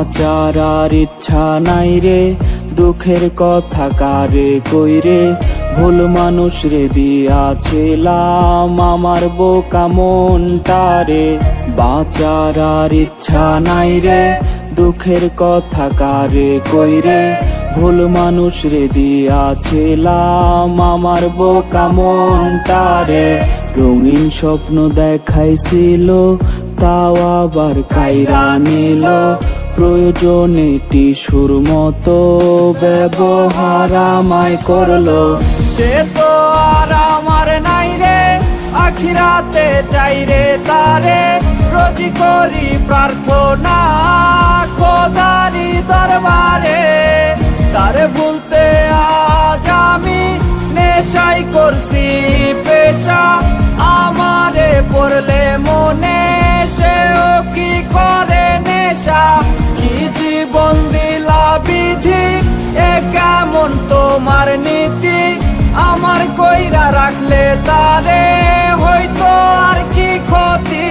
বাঁচার আর ইচ্ছা নাই রে, দুঃখের কথা কারে কইরে, ভুল মানুষ রে দিয়াছিলাম আমার বোকা মনটারে। বাঁচার আর ইচ্ছা নাই রে, দুঃখের কথা কারে কইরে, ভুল মানুষ রে দিয়াছিলাম আমার বোকা মনটারে। রঙিন স্বপ্ন দেখাইছিল তাও আবার কাইরা নিল, প্রয়োজনে টিসুর মতো ব্যবহার আমায় করলো। সে তো আর আমার নাই রে, আখিরাতে চাই রে তারে, রোজি করি প্রার্থনা খোদারি দরবারে। তারে ভুলতে আজ আমি নেশাই করছি পেশা, আমারে পড়লে মনে সেও কি করে নেশা। কি জীবন দিলা বিধি, এ কেমন তোমার নীতি, আমার কইরা রাখলে তারে হয়তো আর কি ক্ষতি।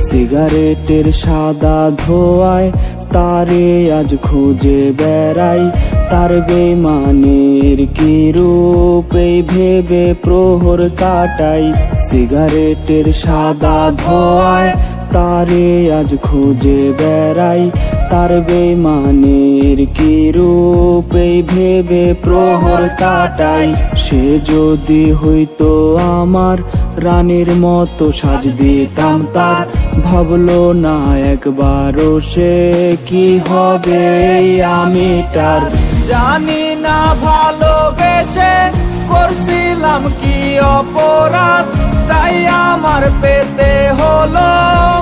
সিগারেটের সাদা ধোয়ায় তারে আজ খুঁজে বেড়াই, তার বেমানের কি রূপ এই ভেবে প্রহর কাটাই। সিগারেটের সাদা ধোয়ায় তারে আজ খুঁজে বেড়াই, তার বেমানের কি রূপ এই ভেবে প্রহর কাটাই। সে যদি হইতো আমার রানীর মতো সাজ দিতাম তার, ভাবলো না একবারও সে কি হবে আমি তার। জানি না ভালোবেসে করছিলাম কি অপরাধ, তাই আমার পেতে হলো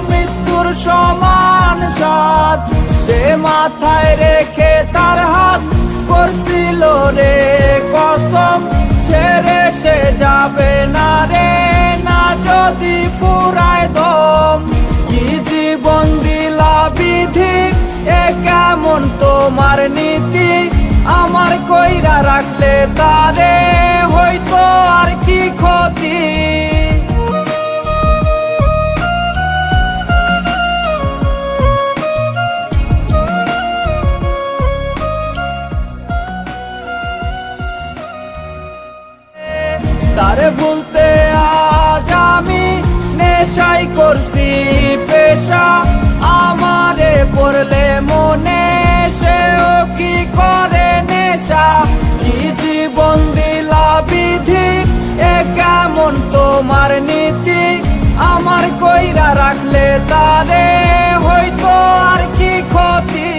মৃত্যুর সমান স্বাদ। সে মাথায় রেখে তার হাত করছিল রে কসম, ছেড়ে সে যাবে না রে, না যদি পুরায় দম। কি জীবন দিলা বিধি, এ কেমন তোমার নীতি, আমার কইরা রাখলে তারে হয়তো আর কি ক্ষতি। তারে ভুলতে আজ আমি নেশাই করছি পেশা, আমারে পড়লে মনে সেও কি করে নেশা। কি জীবন দিলা বিধি, এ কেমন তোমার নীতি, আমার কইরা রাখলে তারে হয়তো আর কি ক্ষতি।